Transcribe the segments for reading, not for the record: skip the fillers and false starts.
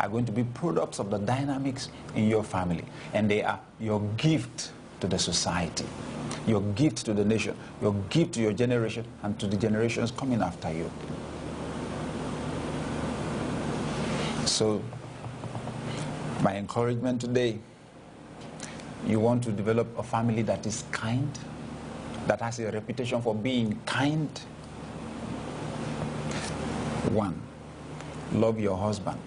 are going to be products of the dynamics in your family, and they are your gift to the society, your gift to the nation, your gift to your generation and to the generations coming after you. So, my encouragement today, you want to develop a family that is kind, that has a reputation for being kind. 1, love your husband,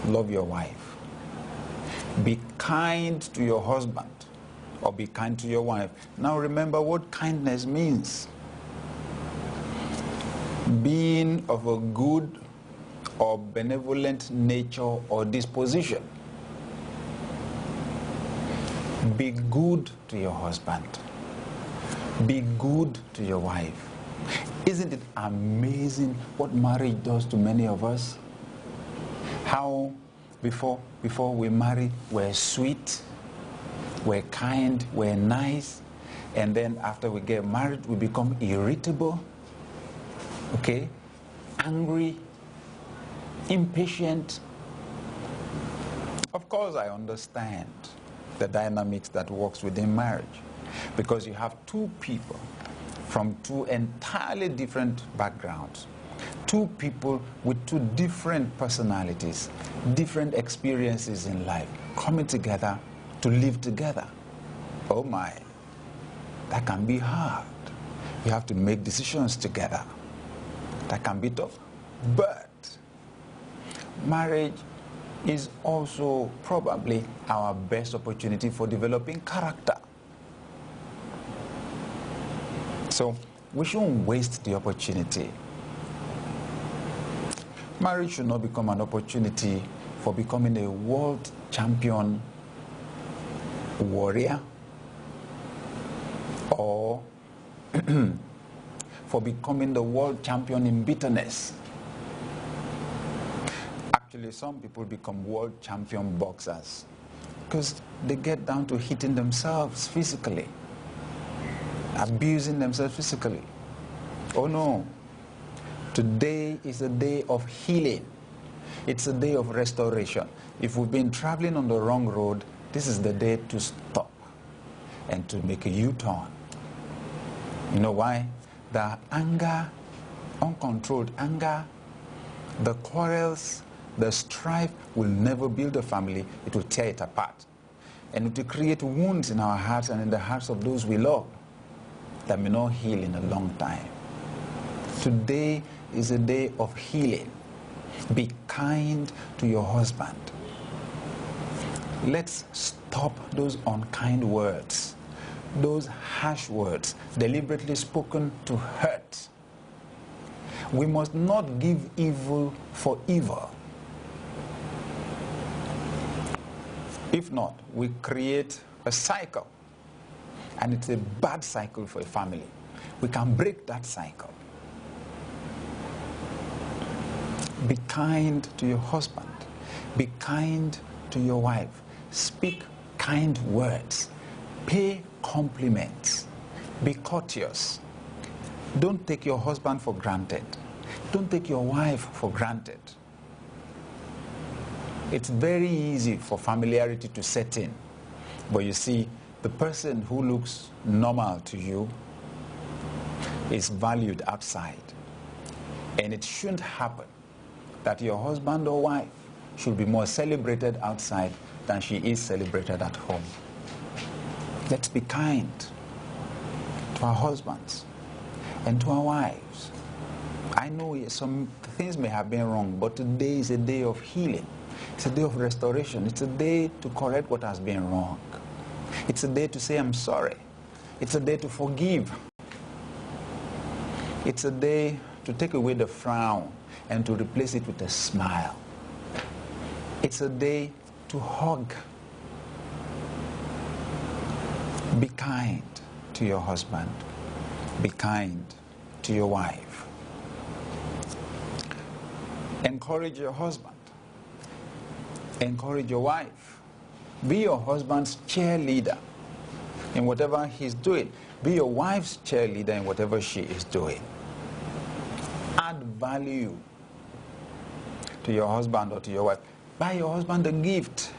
love your wife. Be kind to your husband or be kind to your wife. Now remember what kindness means. Being of a good or benevolent nature or disposition. Be good to your husband. Be good to your wife. Isn't it amazing what marriage does to many of us? How before we marry, we're sweet, we're kind, we're nice, and then after we get married, we become irritable, okay, angry, impatient. Of course, I understand the dynamics that works within marriage, because you have two people from two entirely different backgrounds, two people with two different personalities, different experiences in life, coming together to live together. Oh my, that can be hard. You have to make decisions together. That can be tough. But marriage is also probably our best opportunity for developing character. So we shouldn't waste the opportunity. Marriage should not become an opportunity for becoming a world champion warrior or for becoming the world champion in bitterness. Actually, some people become world champion boxers because they get down to hitting themselves physically, abusing themselves physically. Oh no. Today is a day of healing. It's a day of restoration. If we've been traveling on the wrong road, this is the day to stop and to make a U-turn. You know why? The anger, uncontrolled anger, the quarrels, the strife will never build a family. It will tear it apart. And it will create wounds in our hearts and in the hearts of those we love that may not heal in a long time. Today is a day of healing. Be kind to your husband. Let's stop those unkind words, those harsh words, deliberately spoken to hurt. We must not give evil for evil. If not, we create a cycle, and it's a bad cycle for a family. We can break that cycle. Be kind to your husband. Be kind to your wife. Speak kind words. Pay compliments. Be courteous. Don't take your husband for granted. Don't take your wife for granted. It's very easy for familiarity to set in. But you see, the person who looks normal to you is valued outside. And it shouldn't happen that your husband or wife should be more celebrated outside than she is celebrated at home. Let's be kind to our husbands and to our wives. I know some things may have been wrong, but today is a day of healing. It's a day of restoration. It's a day to correct what has been wrong. It's a day to say, I'm sorry. It's a day to forgive. It's a day to take away the frown and to replace it with a smile. It's a day to hug. Be kind to your husband. Be kind to your wife. Encourage your husband. Encourage your wife. Be your husband's cheerleader in whatever he's doing. Be your wife's cheerleader in whatever she is doing. Add value. to your husband or to your wife, buy your husband a gift.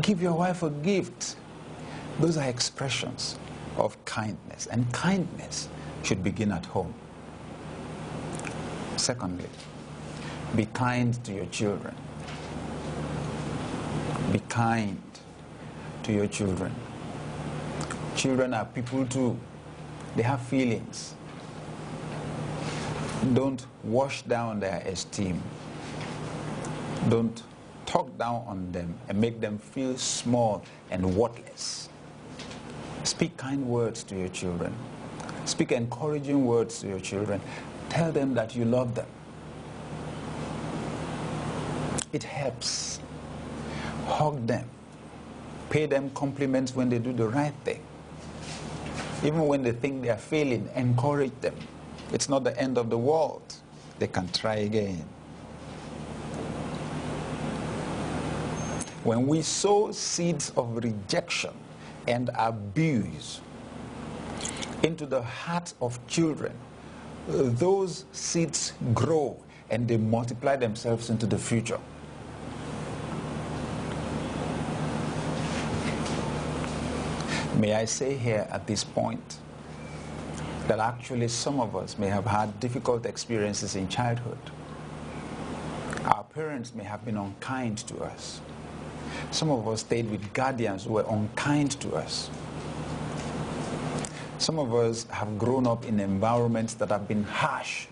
Give your wife a gift. Those are expressions of kindness, and kindness should begin at home. Secondly, be kind to your children. Be kind to your children. Children are people too. They have feelings. Don't wash down their esteem. Don't talk down on them and make them feel small and worthless. Speak kind words to your children. Speak encouraging words to your children. Tell them that you love them. It helps. Hug them. Pay them compliments when they do the right thing. Even when they think they are failing, encourage them. It's not the end of the world. They can try again. When we sow seeds of rejection and abuse into the hearts of children, those seeds grow and they multiply themselves into the future. May I say here at this point that actually some of us may have had difficult experiences in childhood. Our parents may have been unkind to us. Some of us stayed with guardians who were unkind to us. Some of us have grown up in environments that have been harsh.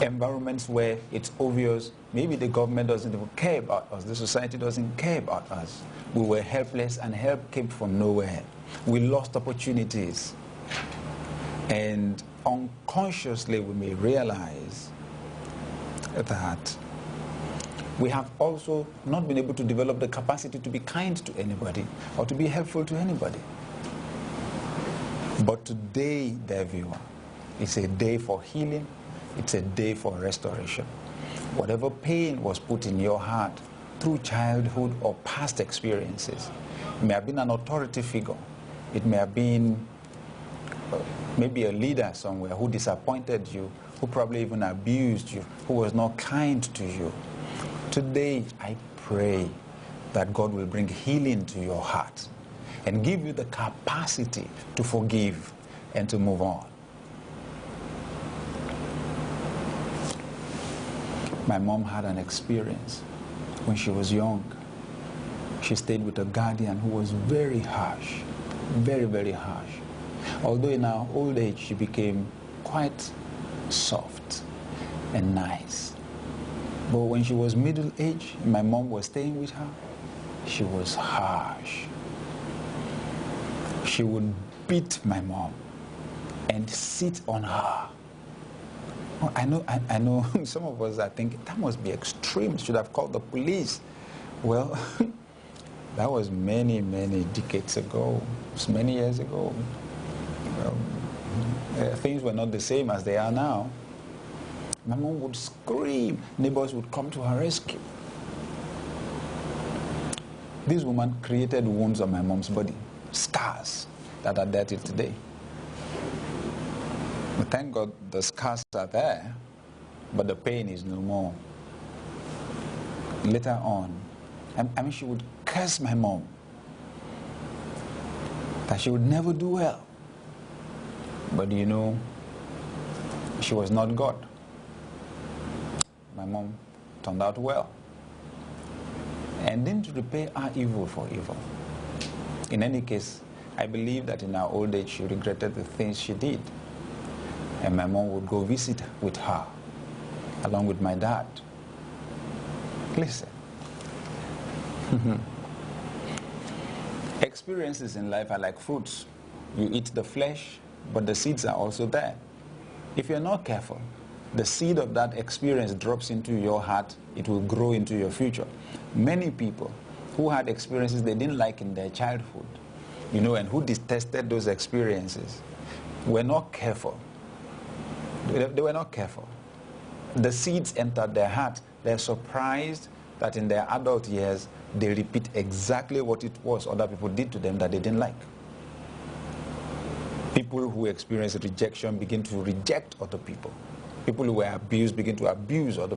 Environments where it's obvious maybe the government doesn't even care about us, the society doesn't care about us. We were helpless and help came from nowhere. We lost opportunities. And unconsciously we may realize that we have also not been able to develop the capacity to be kind to anybody or to be helpful to anybody. But today, dear viewer, it's a day for healing. It's a day for restoration. Whatever pain was put in your heart through childhood or past experiences, it may have been an authority figure. It may have been maybe a leader somewhere who disappointed you, who probably even abused you, who was not kind to you. Today, I pray that God will bring healing to your heart and give you the capacity to forgive and to move on. My mom had an experience when she was young. She stayed with a guardian who was very harsh, very, very harsh. Although in her old age, she became quite soft and nice. But when she was middle-aged, my mom was staying with her, she was harsh. She would beat my mom and sit on her. Oh, I know some of us are thinking, that must be extreme, should have called the police. Well, that was many, many decades ago. It was many years ago. Things were not the same as they are now. My mom would scream. Neighbors would come to her rescue. This woman created wounds on my mom's body, scars that are there till today. But thank God the scars are there, but the pain is no more. Later on, I mean, she would curse my mom that she would never do well. But you know, she was not God. My mom turned out well and didn't repay her evil for evil. In any case, I believe that in her old age she regretted the things she did. And my mom would go visit with her, along with my dad. Listen. Experiences in life are like fruits. You eat the flesh, but the seeds are also there. If you're not careful, the seed of that experience drops into your heart, it will grow into your future. Many people who had experiences they didn't like in their childhood, you know, and who detested those experiences, were not careful. They were not careful. The seeds entered their heart. They're surprised that in their adult years, they repeat exactly what it was other people did to them that they didn't like. People who experience rejection begin to reject other people. People who were abused begin to abuse other